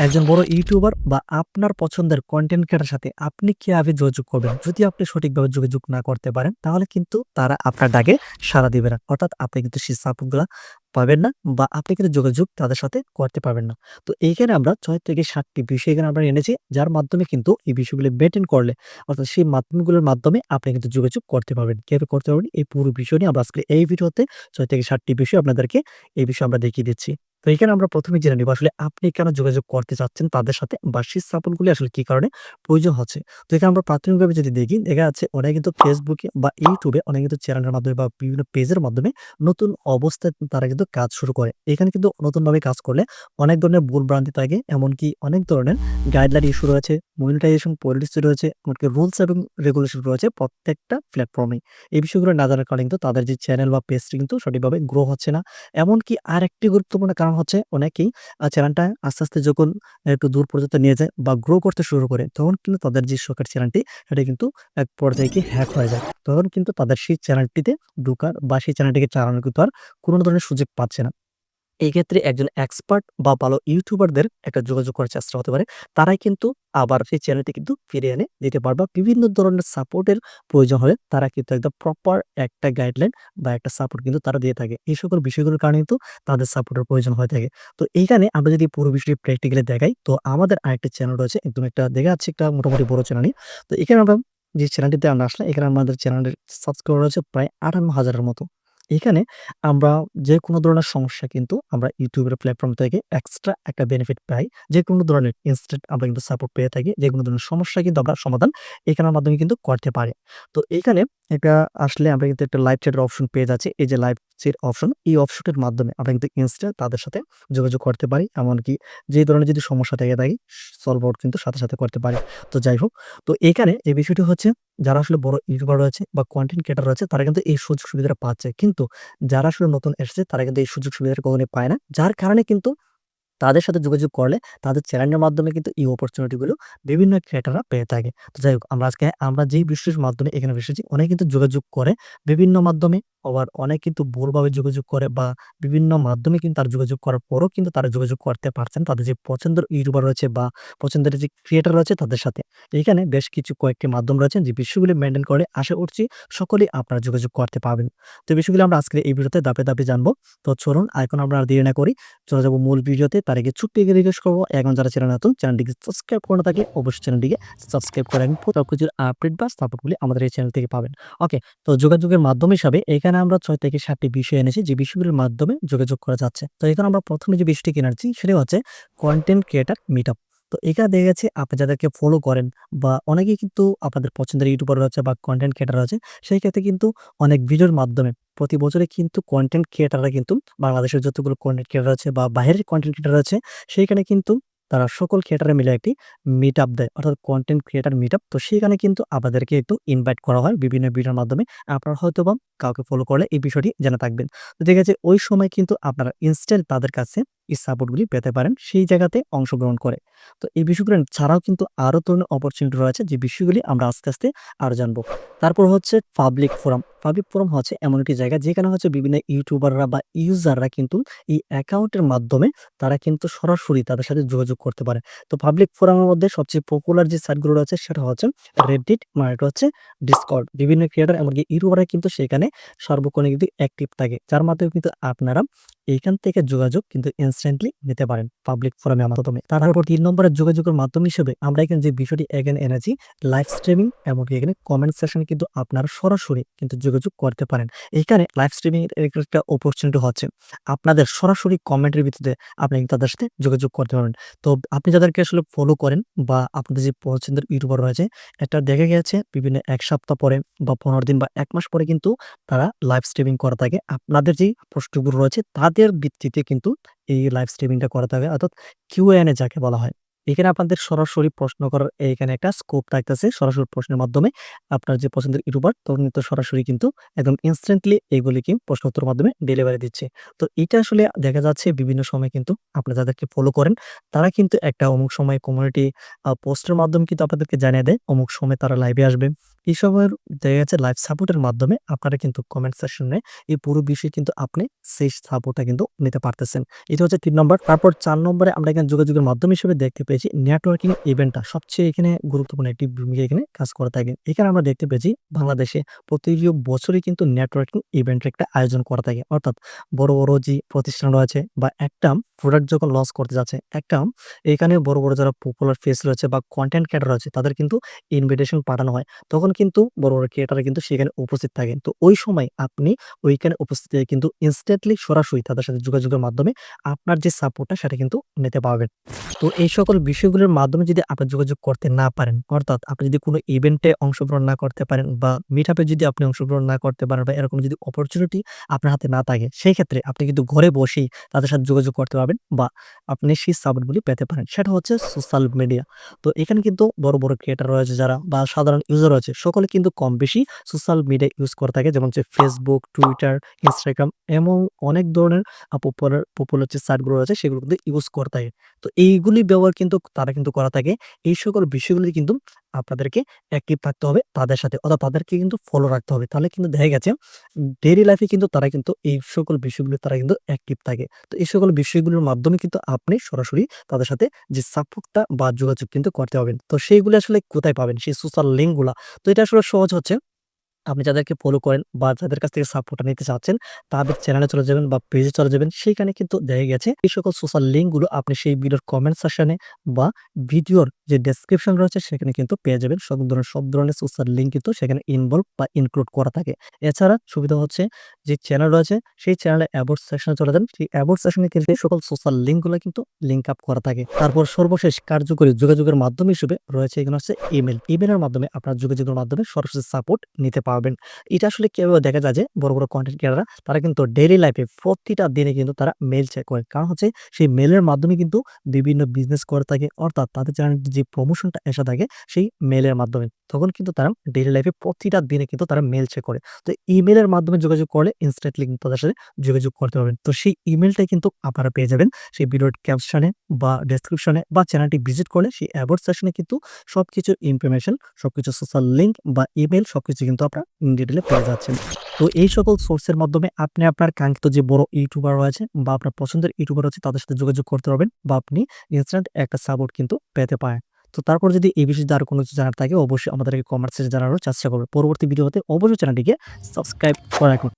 একজন বড় ইউটিউবার বা আপনার পছন্দের কনটেন্ট ক্রিয়েটরের সাথে আপনি কিভাবে যোগাযোগ করবেন? যদি আপনি সঠিকভাবে যোগাযোগ না করতে পারেন, তাহলে কিন্তু তারা আপনার ডাকে সাড়া দিবে না। অর্থাৎ আপনি কিন্তু সেই সাপোর্ট গুলা পাবেন না বা আপনি কিন্তু যোগাযোগ তাদের সাথে করতে পারবেন না। তো এইখানে আমরা ৬ থেকে ৭ টি বিষয় এখানে আমরা এনেছি, যার মাধ্যমে কিন্তু এই বিষয়গুলো মেইনটেইন করলে অর্থাৎ সেই মাধ্যমগুলোর মাধ্যমে আপনি কিন্তু যোগাযোগ করতে পারবেন। কিভাবে করতে পারবেন? এই পুরো বিষয় নিয়ে আমরা আজকে এই ভিডিওতে ৬ থেকে ৭ টি বিষয় আপনাদেরকে এই বিষয়ে আমরা দেখিয়ে দিচ্ছি। তো এখানে আমরা ১ম এ জেনে নিব আসলে আপনি কেন যোগাযোগ করতে চাচ্ছেন তাদের সাথে বা সেই সাপোর্ট গুলি আসলে কি কারণে প্রয়োজন হচ্ছে। তো এখানে আমরা প্রাথমিকভাবে যদি দেখি, দেখা যাচ্ছে অনেকে কিন্তু Facebook এ বা YouTube এ অনেকে কিন্তু চ্যানেলের মাধ্যমে বা বিভিন্ন পেজের মাধ্যমে নতুন অবস্থায় তারা কিন্তু কাজ শুরু করে। এখানে কিন্তু নতুনভাবে কাজ করলে অনেক ধরনের ভুল ভ্রান্তি থাকে। এমনকি অনেক ধরনের গাইডলাইন ইস্যু রয়েছে, মনিটাইজেশন পলিসি রয়েছে, এমনকি রুলস এবং রেগুলেশন রয়েছে প্রত্যেকটা প্ল্যাটফর্মেই। এই বিষয়গুলো না জানার কারণে কিন্তু তাদের যে চ্যানেল বা পেজটি কিন্তু সঠিকভাবে গ্রো হচ্ছে না। এমনকি আরেকটি গুরুত্বপূর্ণ কারণ হচ্ছে অনেকেই চ্যানেলটা আস্তে, আস্তে যখন একটু দূর পর্যন্ত নিয়ে যায় বা গ্রো করতে শুরু করে, তখন কিন্তু তাদের যে শখের চ্যানেলটি সেটা কিন্তু এক পর্যায়ে গিয়ে হ্যাক হয়ে যায়। তখন কিন্তু তাদের সেই চ্যানেলটিতে ঢোকার বা সেই চ্যানেলটিকে চালানোর কিন্তু আর কোন ধরনের সুযোগ পাচ্ছে না। এই ক্ষেত্রে একজন এক্সপার্ট বা ভালো ইউটিউবারদের একটা যোগাযোগ করার চেষ্টা হতে পারে। তারাই কিন্তু আবার সেই চ্যানেলটি কিন্তু ফিরিয়ে এনে দিতে পারবে। বিভিন্ন ধরনের সাপোর্টের প্রয়োজন হলে তারা কিন্তু একদম প্রপার একটা গাইডলাইন বা একটা সাপোর্ট কিন্তু তারা দিয়ে থাকে। এই সকল বিষয়গুলোর কারণে কিন্তু তাদের সাপোর্টের প্রয়োজন হয়ে থাকে। তো এইখানে আমরা যদি পুরো বিষয়টি প্র্যাকটিক্যালি দেখাই, তো আমাদের আরেকটা চ্যানেল রয়েছে, একদম একটা দেখা যাচ্ছে একটা মোটামুটি বড় চ্যানেলই। তো এখানে আমরা যে চ্যানেলটিতে আমরা আসলে, এখানে আমাদের চ্যানেলের সাবস্ক্রাইবার রয়েছে প্রায় ৫৮,০০০ এর মতো। এখানে আমরা যেকোনো ধরনের সমস্যা কিন্তু আমরা YouTube এর প্ল্যাটফর্ম থেকে এক্সট্রা একটা বেনিফিট পাই। যেকোনো ধরনের ইনস্ট্যান্ট আমরা কিন্তু সাপোর্ট পেয়ে থাকি। যেকোনো ধরনের সমস্যা কিন্তু আমরা সমাধান এখানের মাধ্যমে কিন্তু করতে পারি। তো এইখানে একটা আসলে আমরা কিন্তু একটা লাইভ চ্যাটের অপশন পেয়ে যাচ্ছি। এই যে লাইভ চ্যাট অপশন, এই অপশনের মাধ্যমে আমরা কিন্তু ইনস্ট্যান্ট তাদের সাথে যোগাযোগ করতে পারি। এমনকি যে ধরনের যদি সমস্যা থেকে থাকে সলভ আউট কিন্তু সাথে, সাথে করতে পারি। তো যাই হোক, তো এইখানে এই বিষয়টি হচ্ছে, যারা আসলে বড় ইউটিউবার রয়েছে বা কনটেন্ট ক্রিয়েটর রয়েছে তারা কিন্তু এই সুযোগ সুবিধাটা পাচ্ছে। কিন্তু যারা আসলে নতুন এসেছে তারা কিন্তু এই সুযোগ সুবিধাটা কখনোই পায় না। যার কারণে কিন্তু তাদের সাথে যোগাযোগ করলে তাদের চ্যানেলের মাধ্যমে কিন্তু এই অপরচুনিটি গুলো বিভিন্ন ক্রিয়েটররা পেয়ে থাকে। তো যাই হোক, আমরা যেই বিষয়ের মাধ্যমে এখানে এসেছি, অনেকে কিন্তু যোগাযোগ করে বিভিন্ন মাধ্যমে, আবার অনেক কিন্তু ভুলভাবে যোগাযোগ করে বা বিভিন্ন মাধ্যমে কিন্তু তারা যোগাযোগ করার পরও কিন্তু তারা যোগাযোগ করতে পারছেন তাদের যে পছন্দের ইউটিউবার রয়েছে বা পছন্দের যে ক্রিয়েটর রয়েছে তাদের সাথে। এখানে বেশ কিছু কয়েকটি মাধ্যম রয়েছে যে বিষয়গুলি মেইনটেইন করে আশা করছি সকলেই আপনারা যোগাযোগ করতে পারবেন। তো এই বিষয়গুলো আমরা আজকের এই ভিডিওতে ধাপে, ধাপে জানবো। তো চলুন এখন আমরা আর দেরি না করি, চলে যাবো মূল ভিডিওতে। তার আগে ছোট্ট একটি রিকোয়েস্ট করবো, এখন যারা চ্যানেলে নতুন, চ্যানেলটিকে সাবস্ক্রাইব করে না থাকলে অবশ্যই চ্যানেলটিকে সাবস্ক্রাইব করে রাখবেন। সবকিছুর আপডেট বা সাপোর্টগুলি আমাদের এই চ্যানেল থেকে পাবেন। ওকে, তো যোগাযোগের মাধ্যম হিসাবে এখানে আমরা ৬ থেকে ৭ টি বিষয় এনেছি যে বিষয়গুলোর মাধ্যমে যোগাযোগ করা যাচ্ছে। তো এখানে আমরা ১ম এ যে বিষয়টি কিনাচ্ছি সেটা হচ্ছে কনটেন্ট ক্রিয়েটর মিটআপ। তো এখানে দেখা গেছে আপনি যাদেরকে ফলো করেন বা অনেকেই কিন্তু আপনাদের পছন্দের ইউটিউবার রয়েছে বা কনটেন্ট ক্রিয়েটর রয়েছে, সেই ক্ষেত্রে কিন্তু অনেক ভিডিওর মাধ্যমে প্রতি বছরে কিন্তু কনটেন্ট ক্রিয়েটররা কিন্তু বাংলাদেশের যতগুলো কনটেন্ট ক্রিয়েটর আছে বা বাহিরের কনটেন্ট ক্রিয়েটর আছে, সেইখানে কিন্তু তারা সকল ক্রিয়েটর মিলে একটি মিটআপ দেয়। অর্থাৎ কনটেন্ট ক্রিয়েটর মিটআপ। তো সেখানে কিন্তু আপনাদেরকে একটু ইনভাইট করা হয় বিভিন্ন ভিডিওর মাধ্যমে। আপনারা হয়তোবা কাউকে ফলো করলে এই বিষয়টি জেনে থাকবেন। তো দেখা যাচ্ছে ওই সময় কিন্তু আপনারা ইনস্ট্যান্ট তাদের কাছে এই সাপোর্ট গুলি পেতে পারেন সেই জায়গাতে অংশগ্রহণ করে। তো এই বিষয়গুলো ছাড়াও কিন্তু আরো ধরনের অপরচুনিটি রয়েছে যে বিষয়গুলি আমরা আস্তে, আস্তে আরো জানবো। তারপর হচ্ছে পাবলিক ফোরাম। পাবলিক ফোরাম হচ্ছে এমন একটি জায়গা যেখানে হচ্ছে বিভিন্ন ইউটিউবাররা বা ইউজাররা কিন্তু এই অ্যাকাউন্টের মাধ্যমে তারা কিন্তু সরাসরি তাদের সাথে যোগাযোগ করতে পারে। তো পাবলিক ফোরামের মধ্যে সবচেয়ে পপুলার যে সাইটগুলো রয়েছে সেটা হচ্ছে Reddit, আরেকটা হচ্ছে Discord। বিভিন্ন ক্রিয়েটর এমনকি ইউটিউবাররা কিন্তু সেখানে সর্বক্ষণে কিন্তু অ্যাক্টিভ থাকে। যার মাধ্যমে কিন্তু আপনারা এইখান থেকে যোগাযোগ কিন্তু ইনস্ট্যান্টলি নিতে পারেন পাবলিক ফোরামের মাধ্যমে। তারপর ৩ নম্বরের যোগাযোগের মাধ্যম হিসেবে আমরা এখানে যে বিষয়টি এখানে এনেছি, লাইভ স্ট্রিমিং। এমনকি এখানে কমেন্ট সেকশনে কিন্তু আপনারা সরাসরি কিন্তু যোগাযোগ করতে পারেন। এইখানে লাইভ স্ট্রিমিং এর একটা অপরচুনিটি হচ্ছে আপনাদের সরাসরি কমেন্টের ভিত্তিতে আপনি কিন্তু তাদের সাথে যোগাযোগ করতে পারবেন। তো আপনি যাদেরকে আসলে ফলো করেন বা আপনাদের যে পছন্দের ইউটিউবার রয়েছে, এটা দেখা গেছে বিভিন্ন ১ সপ্তাহ পরে বা ১৫ দিন বা ১ মাস পরে কিন্তু তারা লাইভ স্ট্রিমিং করা থাকে। আপনাদের যেই প্রশ্নগুলো রয়েছে তাদের ভিত্তিতে কিন্তু এই লাইভ স্ট্রিমিংটা করা থাকে। অর্থাৎ কিউএনএ যাকে বলা হয়। এখানে আপনাদের সরাসরি প্রশ্ন করার এইখানে একটা স্কোপ থাকতেছে। সরাসরি প্রশ্নের মাধ্যমে আপনার যে পছন্দের ইউটিউবার তখন কিন্তু সরাসরি কিন্তু একদম ইনস্ট্যান্টলি এগুলিকে প্রশ্ন উত্তরের মাধ্যমে ডেলিভারি দিচ্ছে। তো এটা আসলে দেখা যাচ্ছে বিভিন্ন সময় কিন্তু আপনারা যাদেরকে ফলো করেন তারা কিন্তু একটা অমুক সময় কমিউনিটি পোস্টের মাধ্যমে কিন্তু আপনাদেরকে জানিয়ে দেয় অমুক সময় তারা লাইভে আসবে। এসবের দেখা যাচ্ছে লাইভ সাপোর্টের মাধ্যমে আপনারা কিন্তু কমেন্ট সেকশনে এই পুরো বিষয় কিন্তু আপনি সেই সাপোর্টটা কিন্তু নিতে পারতেছেন। এটা হচ্ছে ৩ নম্বর। তারপর ৪ নম্বরে আমরা এখানে যোগাযোগের মাধ্যম হিসেবে দেখতে পেয়েছি নেটওয়ার্কিং ইভেন্টটা সবচেয়ে এখানে গুরুত্বপূর্ণ একটি ভূমিকা এখানে কাজ করে থাকে। এখানে আমরা দেখতে পেয়েছি বাংলাদেশে প্রতি বছরই কিন্তু নেটওয়ার্কিং ইভেন্টের একটা আয়োজন করা থাকে। অর্থাৎ বড়, বড় যে প্রতিষ্ঠান রয়েছে বা একটা প্রোডাক্ট যখন লঞ্চ করতে যাচ্ছে, একটা এখানে বড়, বড় যারা পপুলার ফেস রয়েছে বা কনটেন্ট ক্রিয়েটর রয়েছে তাদের কিন্তু ইনভিটেশন পাঠানো হয়। তখন কিন্তু বড়, বড় ক্রিয়েটররা কিন্তু সেখানে উপস্থিত থাকেন। তো ওই সময় আপনি ওইখানে উপস্থিত থেকে কিন্তু ইনস্ট্যান্টলি সরাসরি তাদের সাথে যোগাযোগের মাধ্যমে আপনার যে সাপোর্টটা সেটা কিন্তু নিতে পারবেন। তো এই সকল বিষয়গুলোর মাধ্যমে যদি আপনি যোগাযোগ করতে না পারেন, অর্থাৎ আপনি যদি কোনো ইভেন্টে অংশগ্রহণ না করতে পারেন বা মিটআপে যদি আপনি অংশগ্রহণ না করতে পারেন বা এরকম যদি অপরচুনিটি আপনার হাতে না থাকে, সেই ক্ষেত্রে আপনি কিন্তু ঘরে বসেই তাদের সাথে যোগাযোগ করতে পারবেন বা আপনি সেই সাপোর্টগুলি পেতে পারেন। সেটা হচ্ছে সোশ্যাল মিডিয়া। তো এখানে কিন্তু বড়, বড় ক্রিয়েটর রয়েছে যারা বা সাধারণ ইউজার রয়েছে সকলে কিন্তু কম বেশি সোশ্যাল মিডিয়া ইউজ করে থাকে। যেমন হচ্ছে Facebook, Twitter, Instagram এবং অনেক ধরনের পপুলার যে সাইট গুলো রয়েছে সেগুলো কিন্তু ইউজ করে থাকে। তো এইগুলি ব্যবহার কিন্তু তারা কিন্তু করা থাকে। এই সকল বিষয়গুলি কিন্তু আপনাদেরকে অ্যাক্টিভ থাকতে হবে তাদের সাথে অর্থাৎ তাদেরকে কিন্তু ফলো রাখতে হবে। তাহলে কিন্তু দেখা গেছে ডেইলি লাইফে কিন্তু তারা কিন্তু এই সকল বিষয়গুলো তারা কিন্তু অ্যাক্টিভ থাকে। তো এই সকল বিষয়গুলোর মাধ্যমে কিন্তু আপনি সরাসরি তাদের সাথে যে সাপোর্টটা বা যোগাযোগ কিন্তু করতে পারবেন। তো সেইগুলো আসলে কোথায় পাবেন? সেই সোশ্যাল লিঙ্ক গুলা। তো এটা আসলে সহজ হচ্ছে আপনি যাদেরকে ফলো করেন বা যাদের কাছ থেকে সাপোর্টটা নিতে চাচ্ছেন, তাদের চ্যানেলে চলে যাবেন বা পেজে চলে যাবেন। সেখানে কিন্তু দেখা গেছে এই সকল সোশ্যাল লিঙ্ক গুলো আপনি সেই ভিডিওর কমেন্ট সেকশনে বা ভিডিওর যে ডেসক্রিপশন রয়েছে সেখানে কিন্তু পেয়ে যাবেন। সব ধরনের সোশ্যাল লিঙ্ক কিন্তু সেখানে ইনভলভ বা ইনক্লুড করা থাকে। এছাড়া সুবিধা হচ্ছে যে চ্যানেল রয়েছে সেই চ্যানেলে অ্যাবাউট সেকশনে চলে যান। সেই অ্যাবাউট সেকশনে কিন্তু এই সকল সোশ্যাল লিঙ্ক গুলো কিন্তু লিঙ্ক আপ করা থাকে। তারপর সর্বশেষ কার্যকরী যোগাযোগের মাধ্যম হিসেবে রয়েছে এখানে হচ্ছে ইমেইল। ইমেইলের মাধ্যমে আপনার যোগাযোগের মাধ্যমে সরাসরি সাপোর্ট নিতে পারবেন। এটা আসলে কিভাবে দেখা যায় যে বড়, বড় কনটেন্ট ক্রিয়েটররা তারা কিন্তু ডেইলি লাইফে প্রতিটা দিনে কিন্তু তারা মেইল চেক করে। কারণ হচ্ছে সেই মেইলের মাধ্যমে কিন্তু বিভিন্ন বিজনেস করে থাকে। অর্থাৎ তাদের চ্যানেলের যে প্রমোশনটা এসে থাকে সেই মেইলের মাধ্যমে। তখন কিন্তু তারা ডেইলি লাইফে প্রতিটা দিনে কিন্তু তারা মেইল চেক করে। তো ইমেইলের মাধ্যমে যোগাযোগ করলে ইনস্ট্যান্টলি কিন্তু তাদের সাথে যোগাযোগ করতে পারবেন। তো সেই ইমেইলটাই কিন্তু আপনারা পেয়ে যাবেন সেই ভিডিওর ক্যাপশনে বা ডেসক্রিপশনে বা চ্যানেলটি ভিজিট করলে সেই অ্যাবাউট সেকশনে কিন্তু সবকিছুর ইনফরমেশন, সবকিছু সোশ্যাল লিঙ্ক বা ইমেইল সবকিছু কিন্তু আপনারা ডিটেইলে পেয়ে যাচ্ছেন। তো এই সকল সোর্সের মাধ্যমে আপনি আপনার কাঙ্ক্ষিত যে বড় ইউটিউবার রয়েছে বা আপনার পছন্দের ইউটিউবার রয়েছে তাদের সাথে যোগাযোগ করতে পারবেন বা আপনি ইনস্ট্যান্ট একটা সাপোর্ট কিন্তু পেতে পারেন। তো তারপর যদি এই বিষয়ে আরো কোনো কিছু জানার থাকে অবশ্যই আমাদেরকে কমেন্ট সেকশনে জানানোর চেষ্টা করবেন। পরবর্তী ভিডিওতে অবশ্যই চ্যানেলটিকে সাবস্ক্রাইব করে রাখুন।